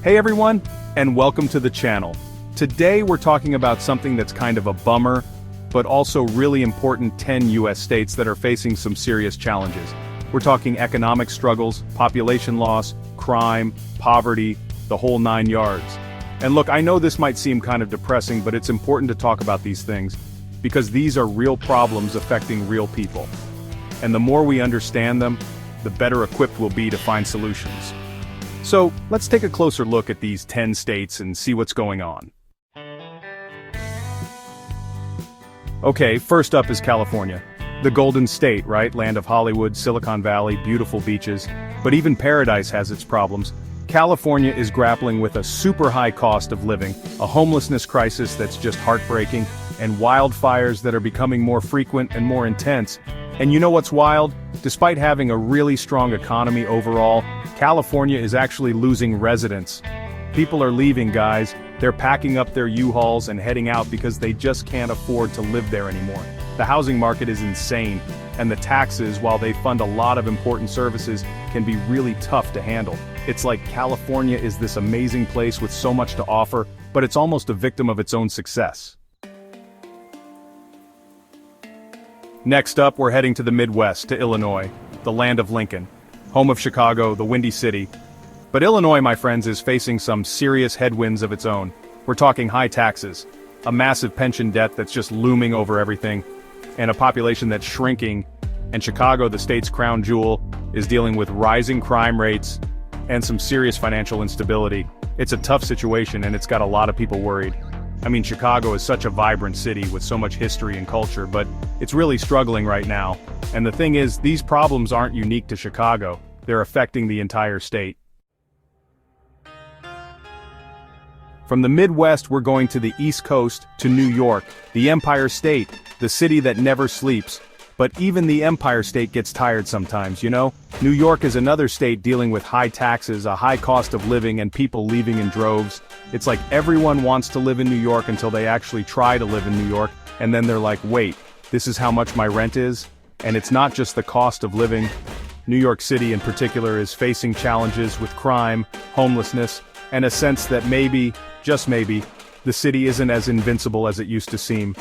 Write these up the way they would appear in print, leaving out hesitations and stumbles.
Hey everyone, and welcome to the channel. Today we're talking about something that's kind of a bummer, but also really important 10 US states that are facing some serious challenges. We're talking economic struggles, population loss, crime, poverty, the whole 9 yards. And look, I know this might seem kind of depressing, but it's important to talk about these things, because these are real problems affecting real people. And the more we understand them, the better equipped we'll be to find solutions. So, let's take a closer look at these 10 states and see what's going on. Okay, first up is California. The Golden State, right? Land of Hollywood, Silicon Valley, beautiful beaches. But even paradise has its problems. California is grappling with a super high cost of living, a homelessness crisis that's just heartbreaking, and wildfires that are becoming more frequent and more intense. And you know what's wild? Despite having a really strong economy overall, California is actually losing residents. People are leaving, guys. They're packing up their U-Hauls and heading out because they just can't afford to live there anymore. The housing market is insane, and the taxes, while they fund a lot of important services, can be really tough to handle. It's like California is this amazing place with so much to offer, but it's almost a victim of its own success. Next up, we're heading to the Midwest, to Illinois, the land of Lincoln, home of Chicago, the Windy City. But Illinois, my friends, is facing some serious headwinds of its own. We're talking high taxes, a massive pension debt that's just looming over everything, and a population that's shrinking. And Chicago, the state's crown jewel, is dealing with rising crime rates and some serious financial instability. It's a tough situation, and it's got a lot of people worried. I mean, Chicago is such a vibrant city with so much history and culture, but it's really struggling right now. And the thing is, these problems aren't unique to Chicago. They're affecting the entire state. From the Midwest, we're going to the East Coast, to New York, the Empire State, the city that never sleeps. But even the Empire State gets tired sometimes, you know? New York is another state dealing with high taxes, a high cost of living, and people leaving in droves. It's like everyone wants to live in New York until they actually try to live in New York, and then they're like, wait, this is how much my rent is? And it's not just the cost of living. New York City in particular is facing challenges with crime, homelessness, and a sense that maybe, just maybe, the city isn't as invincible as it used to seem.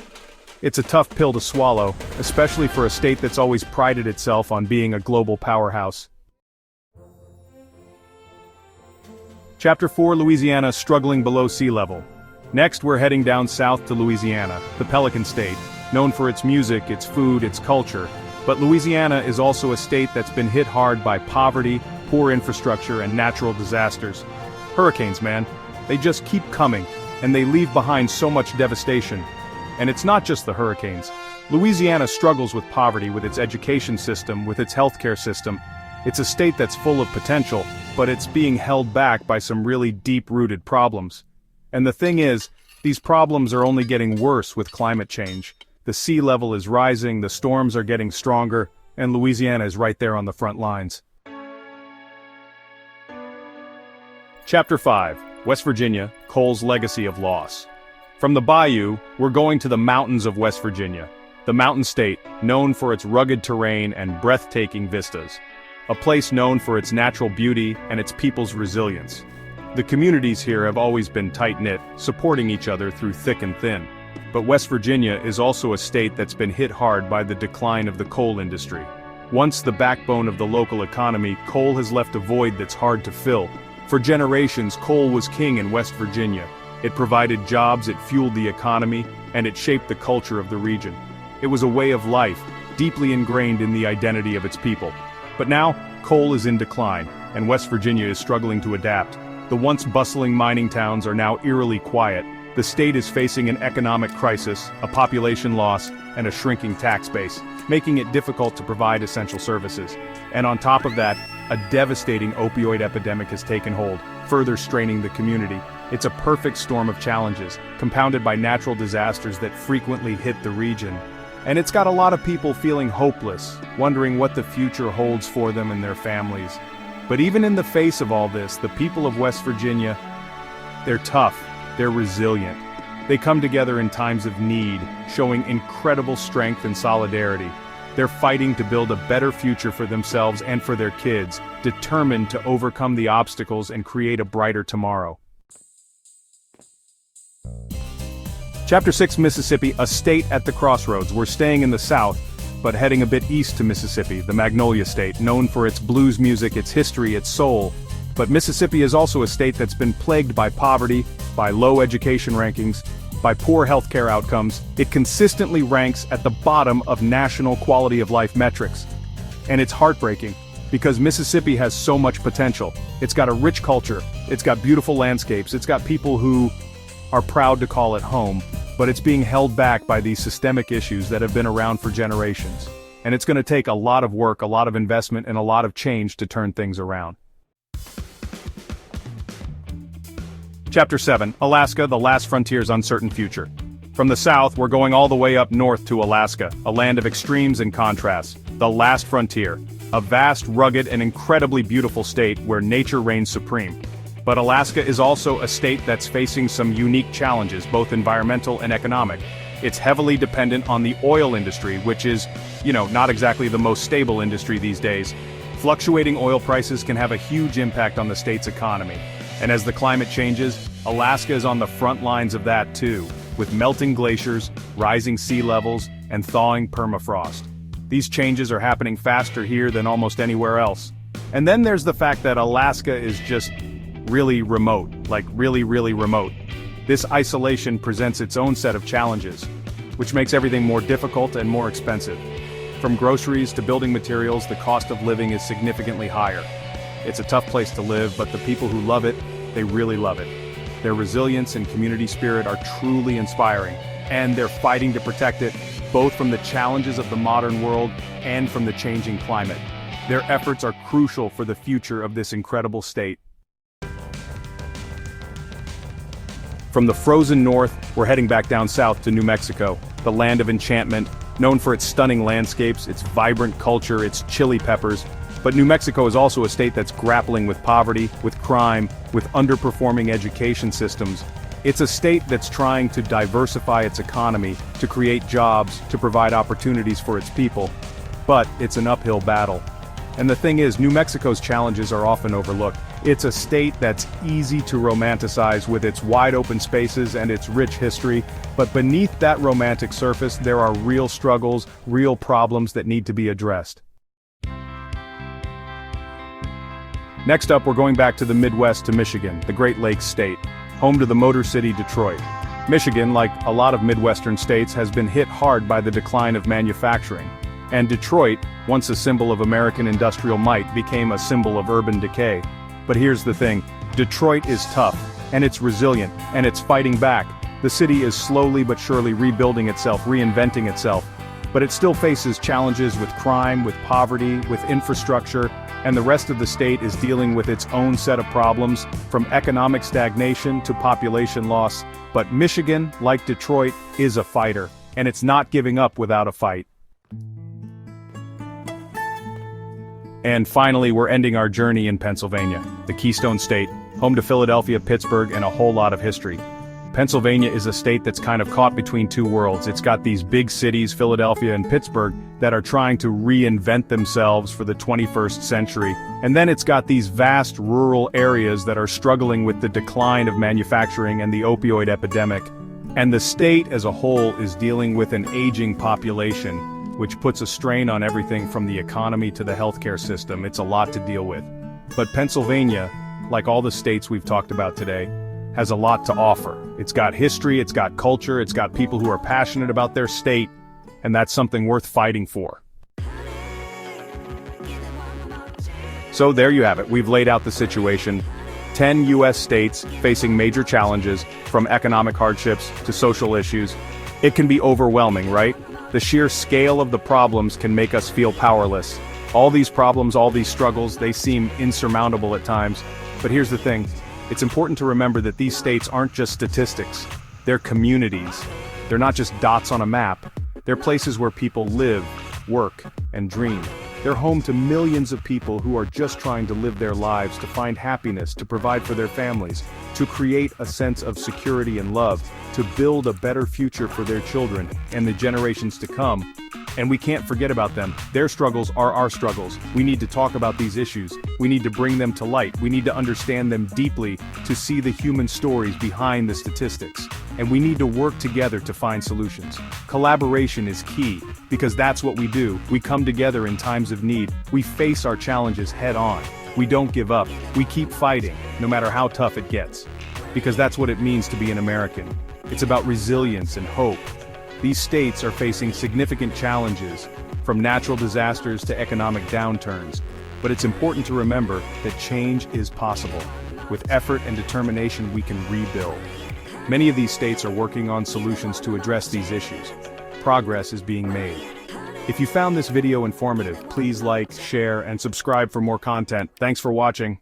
It's a tough pill to swallow, especially for a state that's always prided itself on being a global powerhouse. Chapter 4, Louisiana, struggling below sea level. Next, we're heading down south to Louisiana, the Pelican State, known for its music, its food, its culture. But Louisiana is also a state that's been hit hard by poverty, poor infrastructure, and natural disasters. Hurricanes, man. They just keep coming, and they leave behind so much devastation. And it's not just the hurricanes. Louisiana struggles with poverty, with its education system, with its healthcare system. It's a state that's full of potential, but it's being held back by some really deep-rooted problems. And the thing is, these problems are only getting worse with climate change. The sea level is rising, the storms are getting stronger, and Louisiana is right there on the front lines. Chapter 5, West Virginia, Coal's Legacy of Loss. From the bayou, we're going to the mountains of West Virginia, the mountain state known for its rugged terrain and breathtaking vistas. A place known for its natural beauty and its people's resilience. The communities here have always been tight-knit, supporting each other through thick and thin. But West Virginia is also a state that's been hit hard by the decline of the coal industry. Once the backbone of the local economy, coal has left a void that's hard to fill. For generations, coal was king in West Virginia. It provided jobs, it fueled the economy, and it shaped the culture of the region. It was a way of life, deeply ingrained in the identity of its people. But now, coal is in decline, and West Virginia is struggling to adapt. The once bustling mining towns are now eerily quiet. The state is facing an economic crisis, a population loss, and a shrinking tax base, making it difficult to provide essential services. And on top of that, a devastating opioid epidemic has taken hold, further straining the community. It's a perfect storm of challenges, compounded by natural disasters that frequently hit the region. And it's got a lot of people feeling hopeless, wondering what the future holds for them and their families. But even in the face of all this, the people of West Virginia, they're tough, they're resilient. They come together in times of need, showing incredible strength and solidarity. They're fighting to build a better future for themselves and for their kids, determined to overcome the obstacles and create a brighter tomorrow. Chapter 6, Mississippi, a state at the crossroads. We're staying in the south, but heading a bit east to Mississippi, the Magnolia State, known for its blues music, its history, its soul. But Mississippi is also a state that's been plagued by poverty, by low education rankings, by poor healthcare outcomes. It consistently ranks at the bottom of national quality of life metrics. And it's heartbreaking, because Mississippi has so much potential. It's got a rich culture, it's got beautiful landscapes, it's got people who are proud to call it home, but it's being held back by these systemic issues that have been around for generations. And it's going to take a lot of work, a lot of investment, and a lot of change to turn things around. Chapter 7, Alaska, the last frontier's uncertain future. From the south, we're going all the way up north to Alaska, a land of extremes and contrasts. The last frontier, a vast, rugged, and incredibly beautiful state where nature reigns supreme. But Alaska is also a state that's facing some unique challenges, both environmental and economic. It's heavily dependent on the oil industry, which is, not exactly the most stable industry these days. Fluctuating oil prices can have a huge impact on the state's economy. And as the climate changes, Alaska is on the front lines of that too, with melting glaciers, rising sea levels, and thawing permafrost. These changes are happening faster here than almost anywhere else. And then there's the fact that Alaska is just really remote, like really, really remote. This isolation presents its own set of challenges, which makes everything more difficult and more expensive. From groceries to building materials, the cost of living is significantly higher. It's a tough place to live, but the people who love it, they really love it. Their resilience and community spirit are truly inspiring, and they're fighting to protect it, both from the challenges of the modern world and from the changing climate. Their efforts are crucial for the future of this incredible state. From the frozen north, we're heading back down south to New Mexico, the land of enchantment, known for its stunning landscapes, its vibrant culture, its chili peppers. But New Mexico is also a state that's grappling with poverty, with crime, with underperforming education systems. It's a state that's trying to diversify its economy, to create jobs, to provide opportunities for its people. But it's an uphill battle. And the thing is, New Mexico's challenges are often overlooked. It's a state that's easy to romanticize with its wide open spaces and its rich history, but beneath that romantic surface there are real struggles, real problems that need to be addressed. Next up, we're going back to the Midwest to Michigan, the Great Lakes state, home to the Motor City Detroit. Michigan, like a lot of Midwestern states, has been hit hard by the decline of manufacturing. And Detroit, once a symbol of American industrial might, became a symbol of urban decay. But here's the thing, Detroit is tough, and it's resilient, and it's fighting back. The city is slowly but surely rebuilding itself, reinventing itself. But it still faces challenges with crime, with poverty, with infrastructure, and the rest of the state is dealing with its own set of problems, from economic stagnation to population loss. But Michigan, like Detroit, is a fighter, and it's not giving up without a fight. And finally, we're ending our journey in Pennsylvania, the Keystone State, home to Philadelphia, Pittsburgh, and a whole lot of history. Pennsylvania is a state that's kind of caught between two worlds. It's got these big cities, Philadelphia and Pittsburgh, that are trying to reinvent themselves for the 21st century. And then it's got these vast rural areas that are struggling with the decline of manufacturing and the opioid epidemic. And the state as a whole is dealing with an aging population, which puts a strain on everything from the economy to the healthcare system. It's a lot to deal with. But Pennsylvania, like all the states we've talked about today, has a lot to offer. It's got history, it's got culture, it's got people who are passionate about their state, and that's something worth fighting for. So there you have it. We've laid out the situation. 10 U.S. states facing major challenges, from economic hardships to social issues. It can be overwhelming, right? The sheer scale of the problems can make us feel powerless. All these problems, all these struggles, they seem insurmountable at times. But here's the thing. It's important to remember that these states aren't just statistics. They're communities. They're not just dots on a map. They're places where people live, work, and dream. They're home to millions of people who are just trying to live their lives, to find happiness, to provide for their families, to create a sense of security and love, to build a better future for their children and the generations to come. And we can't forget about them. Their struggles are our struggles. We need to talk about these issues. We need to bring them to light. We need to understand them deeply to see the human stories behind the statistics. And we need to work together to find solutions. Collaboration is key, because that's what we do. We come together in times of need. We face our challenges head on. We don't give up. We keep fighting, no matter how tough it gets. Because that's what it means to be an American. It's about resilience and hope. These states are facing significant challenges, from natural disasters to economic downturns. But it's important to remember that change is possible. With effort and determination, we can rebuild. Many of these states are working on solutions to address these issues. Progress is being made. If you found this video informative, please like, share, and subscribe for more content. Thanks for watching.